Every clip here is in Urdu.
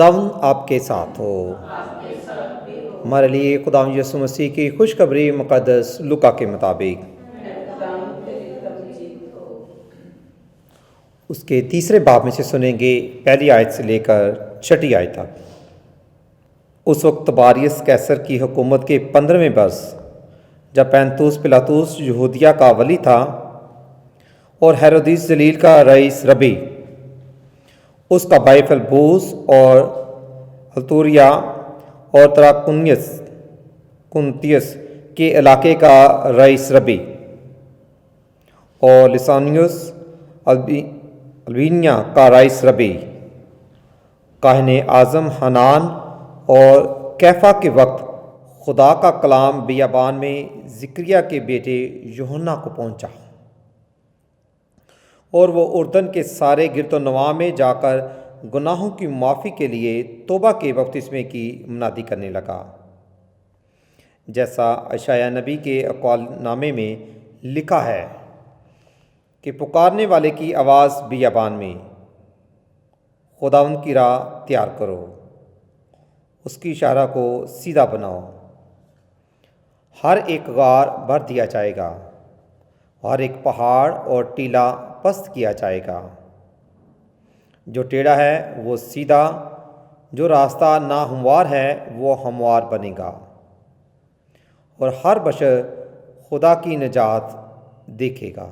خداوند آپ کے ساتھ ہو۔ ہمارے لیے خداوند یسوع مسیح کی خوشخبری مقدس لوکا کے مطابق اس کے تیسرے باب میں سے سنیں گے، پہلی آیت سے لے کر چھٹی آیت تک۔ اس وقت تباریس قیصر کی حکومت کے 15ویں برس، جب پینتوس پلاطس یہودیہ کا ولی تھا اور ہیرودیس ذلیل کا رئیس ربی، اس کا بھائی فلبوس اور ہلتوریا اور کنتیس کے علاقے کا رئیس ربی اور لسانیوس البینیا کا رئیس ربی، کاہن اعظم حنان اور کیفا کے وقت خدا کا کلام بیابان میں زکریا کے بیٹے یوحنا کو پہنچا، اور وہ اردن کے سارے گرد و نواح میں جا کر گناہوں کی معافی کے لیے توبہ کے بپتسمے کی منادی کرنے لگا، جیسا اشعیاء نبی کے اقوال نامے میں لکھا ہے کہ پکارنے والے کی آواز بیابان میں، خداوند کی راہ تیار کرو، اس کی شاہراہ کو سیدھا بناؤ۔ ہر ایک غار بھر دیا جائے گا، ہر ایک پہاڑ اور ٹیلہ پست کیا جائے گا، جو ٹیڑھا ہے وہ سیدھا، جو راستہ ناہموار ہے وہ ہموار بنے گا، اور ہر بشر خدا کی نجات دیکھے گا۔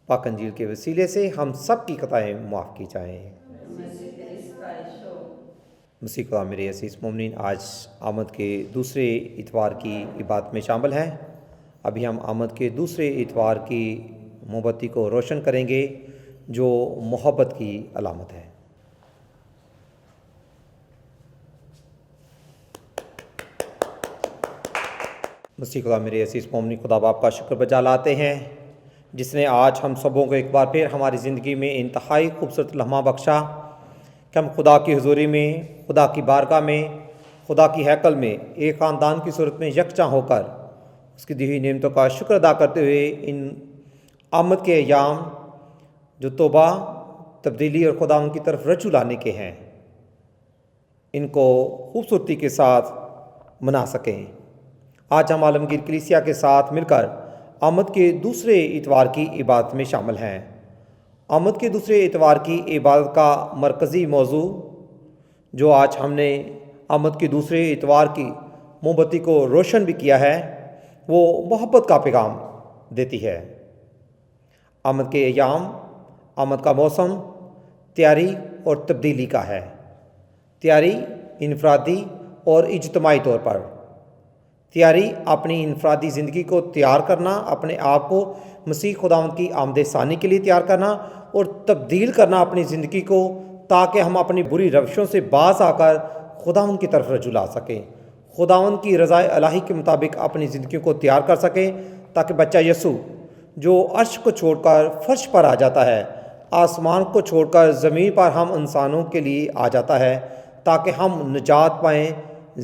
پاک انجیل کے وسیلے سے ہم سب کی خطائیں معاف کی جائیں۔ مسیح خدا میرے عزیز مومنین، آج آمد کے دوسرے اتوار کی عبادت میں شامل ہیں۔ ابھی ہم آمد کے دوسرے اتوار کی موم بتی کو روشن کریں گے، جو محبت کی علامت ہے۔ مسیح خدا میرے عزیز مومنین، خدا باپ کا شکر بجا لاتے ہیں جس نے آج ہم سبوں کو ایک بار پھر ہماری زندگی میں انتہائی خوبصورت لمحہ بخشا کہ ہم خدا کی حضوری میں، خدا کی بارگاہ میں، خدا کی ہیکل میں ایک خاندان کی صورت میں یکجاں ہو کر اس کی دی ہوئی نعمتوں کا شکر ادا کرتے ہوئے ان آمد کے ایام جو توبہ، تبدیلی اور خدا ان کی طرف رجوع لانے کے ہیں، ان کو خوبصورتی کے ساتھ منا سکیں۔ آج ہم عالمگیر کلیسیا کے ساتھ مل کر آمد کے دوسرے اتوار کی عبادت میں شامل ہیں۔ آمد کے دوسرے اتوار کی عبادت کا مرکزی موضوع جو آج ہم نے آمد کے دوسرے اتوار کی موم بتی کو روشن بھی کیا ہے، وہ محبت کا پیغام دیتی ہے۔ آمد کے ایام، آمد کا موسم تیاری اور تبدیلی کا ہے۔ تیاری انفرادی اور اجتماعی طور پر، تیاری اپنی انفرادی زندگی کو تیار کرنا، اپنے آپ کو مسیح خداوند کی آمد ثانی کے لیے تیار کرنا، اور تبدیل کرنا اپنی زندگی کو، تاکہ ہم اپنی بری روشوں سے باز آ کر خداوند کی طرف رجوع لا سکیں، خداوند کی رضا الہی کے مطابق اپنی زندگیوں کو تیار کر سکیں، تاکہ بچہ یسوع جو عرش کو چھوڑ کر فرش پر آ جاتا ہے، آسمان کو چھوڑ کر زمین پر ہم انسانوں کے لیے آ جاتا ہے، تاکہ ہم نجات پائیں،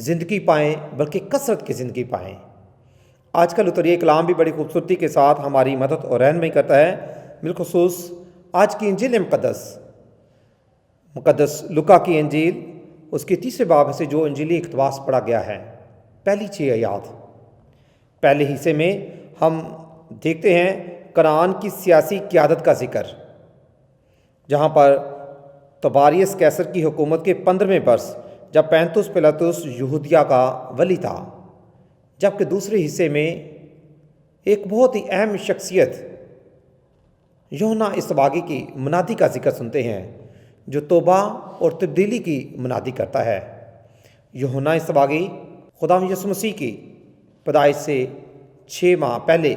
زندگی پائیں، بلکہ کثرت کی زندگی پائیں۔ آج کا لطریہ کلام بھی بڑی خوبصورتی کے ساتھ ہماری مدد اور رہنمائی کرتا ہے، بالخصوص آج کی انجیل مقدس لوکا کی انجیل، اس کے تیسرے باب سے جو انجیلی اقتباس پڑھا گیا ہے، پہلی 6 آیات۔ پہلے حصے میں ہم دیکھتے ہیں کنعان کی سیاسی قیادت کا ذکر، جہاں پر تباریس قیصر کی حکومت کے 15ویں برس، جب پینتوس پلاطس یہودیہ کا ولی تھا، جبکہ دوسرے حصے میں ایک بہت ہی اہم شخصیت یوحنا اسباغی کی منادی کا ذکر سنتے ہیں، جو توبہ اور تبدیلی کی منادی کرتا ہے۔ یوحنا اسباغی خداوند یسوع مسیح کی پیدائش سے 6 ماہ پہلے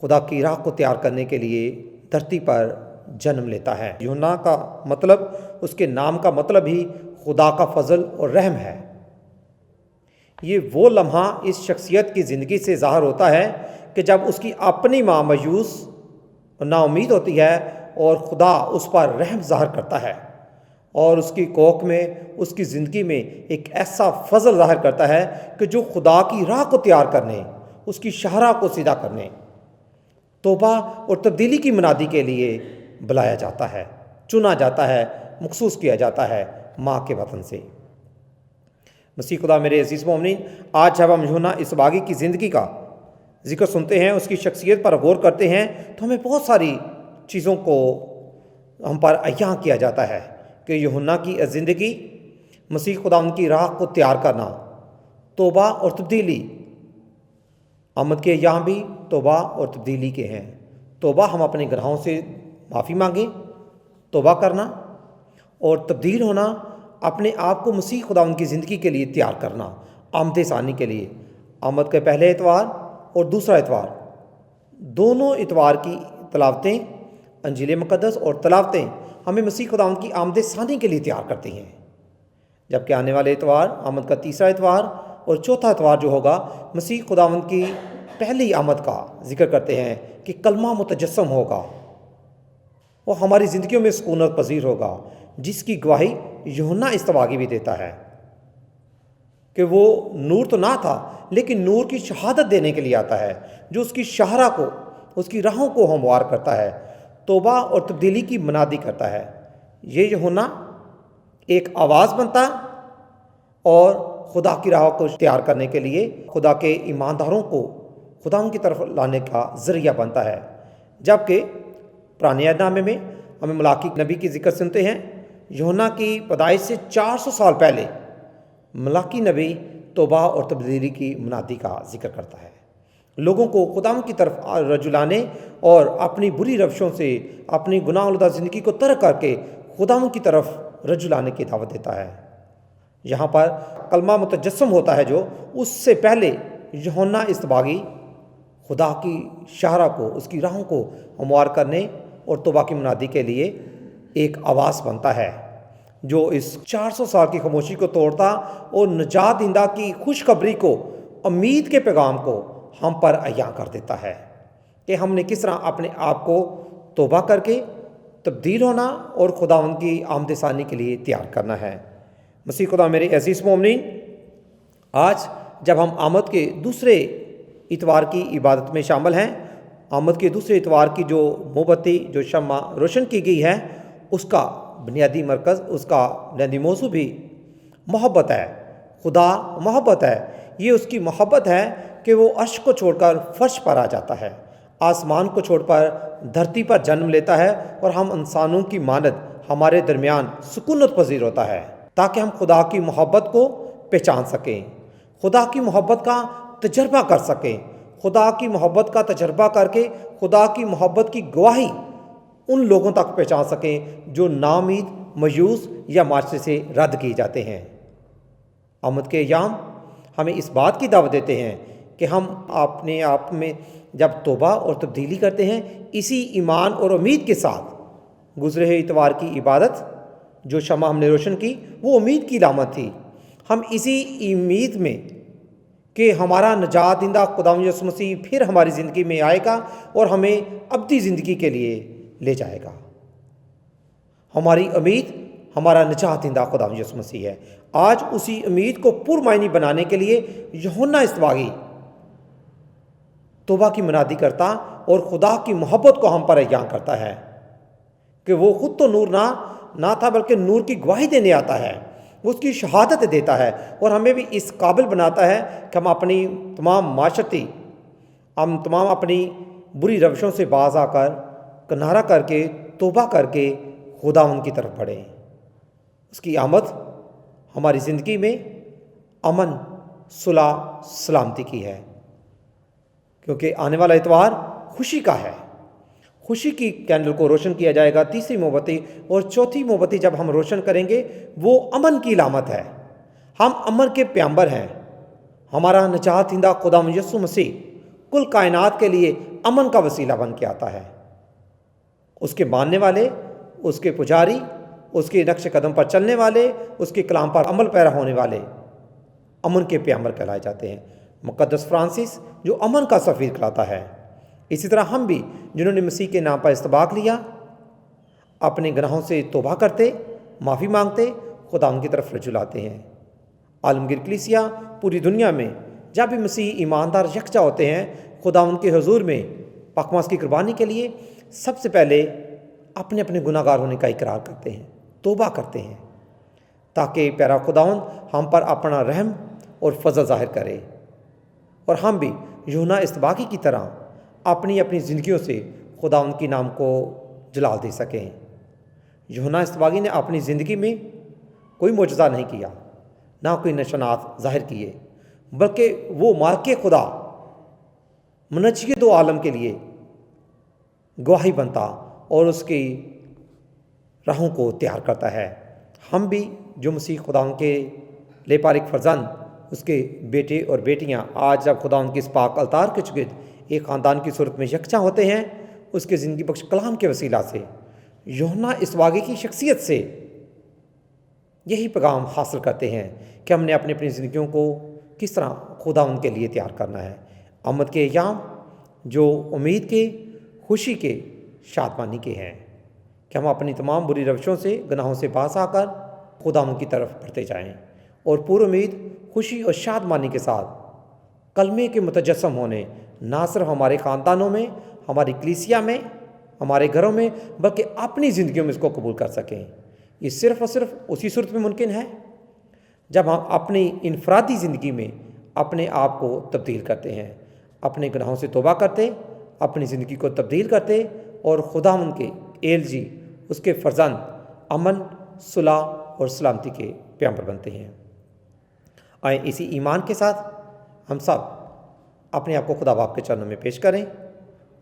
خدا کی راہ کو تیار کرنے کے لیے دھرتی پر جنم لیتا ہے۔ یوحنا کا مطلب، اس کے نام کا مطلب ہی خدا کا فضل اور رحم ہے۔ یہ وہ لمحہ اس شخصیت کی زندگی سے ظاہر ہوتا ہے کہ جب اس کی اپنی ماں مایوس اور نا امید ہوتی ہے، اور خدا اس پر رحم ظاہر کرتا ہے، اور اس کی کوکھ میں، اس کی زندگی میں ایک ایسا فضل ظاہر کرتا ہے کہ جو خدا کی راہ کو تیار کرنے، اس کی شاہراہ کو سیدھا کرنے، توبہ اور تبدیلی کی منادی کے لیے بلایا جاتا ہے، چنا جاتا ہے، مخصوص کیا جاتا ہے ماں کے وطن سے۔ مسیح خدا میرے عزیز مومنین، آج جب ہم یوحنا اسباغی کی زندگی کا ذکر سنتے ہیں، اس کی شخصیت پر غور کرتے ہیں، تو ہمیں بہت ساری چیزوں کو ہم پر عیاں کیا جاتا ہے کہ یوحنا کی زندگی مسیح خداوند کی راہ کو تیار کرنا، توبہ اور تبدیلی۔ آمد کے ایام بھی توبہ اور تبدیلی کے ہیں۔ توبہ ہم اپنے گناہوں سے معافی مانگیں، توبہ کرنا، اور تبدیل ہونا اپنے آپ کو مسیح خداوند کی زندگی کے لیے تیار کرنا، آمد ثانی کے لیے۔ آمد کے پہلے اتوار اور دوسرا اتوار، دونوں اتوار کی تلاوتیں، انجیل مقدس اور تلاوتیں ہمیں مسیح خداوند کی آمد ثانی کے لیے تیار کرتی ہیں، جبکہ آنے والے اتوار، آمد کا تیسرا اتوار اور چوتھا اتوار جو ہوگا، مسیح خداوند کی پہلی آمد کا ذکر کرتے ہیں کہ کلمہ متجسم ہوگا، وہ ہماری زندگیوں میں سکونت پذیر ہوگا، جس کی گواہی یوحنا اسباغی بھی دیتا ہے کہ وہ نور تو نہ تھا لیکن نور کی شہادت دینے کے لیے آتا ہے، جو اس کی شاہراہ کو، اس کی راہوں کو ہموار کرتا ہے، توبہ اور تبدیلی کی منادی کرتا ہے۔ یہ یوحنا ایک آواز بنتا اور خدا کی راہ کو تیار کرنے کے لیے خدا کے ایمانداروں کو خدا ان کی طرف لانے کا ذریعہ بنتا ہے۔ جبکہ پرانے عہد نامے میں ہمیں ملاکی نبی کی ذکر سنتے ہیں، یوحنا کی پیدائش سے 400 سال پہلے ملاکی نبی توبہ اور تبدیلی کی منادی کا ذکر کرتا ہے، لوگوں کو خدا کی طرف رجوع لانے اور اپنی بری روشوں سے، اپنی گناہ آلودہ زندگی کو ترک کر کے خدا کی طرف رجوع لانے کی دعوت دیتا ہے۔ یہاں پر کلمہ متجسم ہوتا ہے، جو اس سے پہلے یوحنا اسباغی خدا کی شاہراہ کو، اس کی راہوں کو ہموار کرنے اور توبہ کی منادی کے لیے ایک آواز بنتا ہے، جو اس 400 سال کی خاموشی کو توڑتا اور نجات دہندہ کی خوشخبری کو، امید کے پیغام کو ہم پر عیاں کر دیتا ہے کہ ہم نے کس طرح اپنے آپ کو توبہ کر کے تبدیل ہونا اور خداوند کی آمد ثانی کے لیے تیار کرنا ہے۔ مسیح خدا میرے عزیز مومنین، آج جب ہم آمد کے دوسرے اتوار کی عبادت میں شامل ہیں، آمد کے دوسرے اتوار کی جو موم بتی، جو شمع روشن کی گئی ہے، اس کا بنیادی مرکز، اس کا بنیادی موضوع بھی محبت ہے۔ خدا محبت ہے۔ یہ اس کی محبت ہے کہ وہ عرش کو چھوڑ کر فرش پر آ جاتا ہے، آسمان کو چھوڑ کر دھرتی پر جنم لیتا ہے، اور ہم انسانوں کی مانند ہمارے درمیان سکونت پذیر ہوتا ہے، تاکہ ہم خدا کی محبت کو پہچان سکیں، خدا کی محبت کا تجربہ کر سکیں، خدا کی محبت کا تجربہ کر کے خدا کی محبت کی گواہی ان لوگوں تک پہنچا سکیں جو ناامید، مایوس یا معاشرے سے رد کیے جاتے ہیں۔ آمد کے ایام ہمیں اس بات کی دعوت دیتے ہیں کہ ہم اپنے آپ میں جب توبہ اور تبدیلی کرتے ہیں، اسی ایمان اور امید کے ساتھ گزرے ہوئے اتوار کی عبادت، جو شمع ہم نے روشن کی، وہ امید کی علامت تھی۔ ہم اسی امید میں کہ ہمارا نجات دہندہ خداوند یسوع مسیح پھر ہماری زندگی میں آئے گا اور ہمیں ابدی زندگی کے لیے لے جائے گا۔ ہماری امید ہمارا نجات دہندہ خداوند یسوع مسیح ہے۔ آج اسی امید کو پرمعنی بنانے کے لیے یوحنا اسباغی توبہ کی منادی کرتا اور خدا کی محبت کو ہم پر عیاں کرتا ہے کہ وہ خود تو نور نہ تھا، بلکہ نور کی گواہی دینے آتا ہے، اس کی شہادت دیتا ہے، اور ہمیں بھی اس قابل بناتا ہے کہ ہم اپنی تمام اپنی بری روشوں سے باز آ کر کنارہ کر کے توبہ کر کے خدا ان کی طرف بڑھیں۔ اس کی آمد ہماری زندگی میں امن، صلح، سلامتی کی ہے، کیونکہ آنے والا اتوار خوشی کا ہے۔ خوشی کی کینڈل کو روشن کیا جائے گا، تیسری موم بتی، اور چوتھی موم بتی جب ہم روشن کریں گے، وہ امن کی علامت ہے۔ ہم امن کے پیغمبر ہیں۔ ہمارا نجات دہندہ خداوند یسوع مسیح کل کائنات کے لیے امن کا وسیلہ بن کے آتا ہے۔ اس کے ماننے والے، اس کے پجاری، اس کے نقش قدم پر چلنے والے، اس کے کلام پر عمل پیرا ہونے والے امن کے پیغمبر کہلائے جاتے ہیں۔ مقدس فرانسس جو امن کا سفیر کہلاتا ہے۔ اسی طرح ہم بھی جنہوں نے مسیح کے نام پر استباق لیا، اپنے گناہوں سے توبہ کرتے، معافی مانگتے، خدا ان کی طرف رجوع لاتے ہیں۔ عالمگیر کلیسیا پوری دنیا میں جب بھی مسیح ایماندار یکجا ہوتے ہیں خدا ان کے حضور میں پاک ماس کی قربانی کے لیے، سب سے پہلے اپنے اپنے گناہگار ہونے کا اقرار کرتے ہیں، توبہ کرتے ہیں، تاکہ پیارا خداوند ہم پر اپنا رحم اور فضل ظاہر کرے، اور ہم بھی یوحنا استباغی کی طرح اپنی اپنی زندگیوں سے خداوند کی نام کو جلال دے سکیں۔ یوحنا استباغی نے اپنی زندگی میں کوئی معجزہ نہیں کیا، نہ کوئی نشانات ظاہر کیے، بلکہ وہ مالک خدا منجیت و عالم کے لیے گواہی بنتا اور اس کی راہوں کو تیار کرتا ہے۔ ہم بھی جو مسیح خداوند کے لیپارک فرزند، اس کے بیٹے اور بیٹیاں آج جب خداوند کی اس پاک الطار کے چگد ایک خاندان کی صورت میں یکجا ہوتے ہیں، اس کے زندگی بخش کلام کے وسیلہ سے، یوحنا استباغی کی شخصیت سے یہی پیغام حاصل کرتے ہیں کہ ہم نے اپنی اپنی زندگیوں کو کس طرح خداوند کے لیے تیار کرنا ہے۔ آمد کے ایام جو امید کے، خوشی کے، شادمانی کے ہیں، کہ ہم اپنی تمام بری روشوں سے، گناہوں سے باز آ کر خداوند کی طرف بڑھتے جائیں، اور پر امید، خوشی اور شادمانی کے ساتھ کلمے کے متجسم ہونے، نہ صرف ہمارے خاندانوں میں، ہماری کلیسیا میں، ہمارے گھروں میں، بلکہ اپنی زندگیوں میں اس کو قبول کر سکیں۔ یہ صرف اور صرف اسی صورت میں ممکن ہے جب ہم اپنی انفرادی زندگی میں اپنے آپ کو تبدیل کرتے ہیں، اپنے گناہوں سے توبہ کرتے، اپنی زندگی کو تبدیل کرتے، اور خداوند کے ایلجی، اس کے فرزند، امن، صلح اور سلامتی کے پیغمبر بنتے ہیں۔ آئیں اسی ایمان کے ساتھ ہم سب اپنے آپ کو خدا باپ کے چرنوں میں پیش کریں،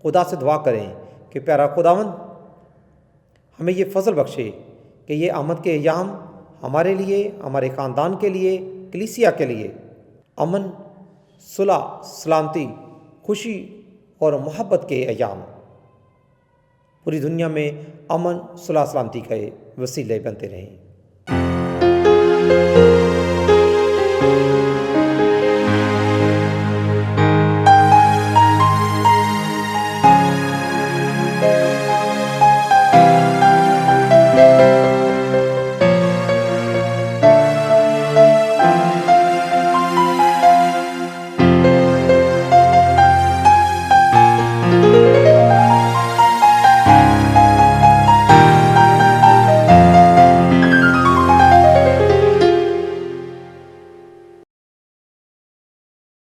خدا سے دعا کریں کہ پیارا خداوند ہمیں یہ فضل بخشے کہ یہ آمد کے ایام ہمارے لیے، ہمارے خاندان کے لیے، کلیسیا کے لیے امن، صلح، سلامتی، خوشی اور محبت کے ایام، پوری دنیا میں امن، صلح، سلامتی کے وسیلے بنتے رہیں۔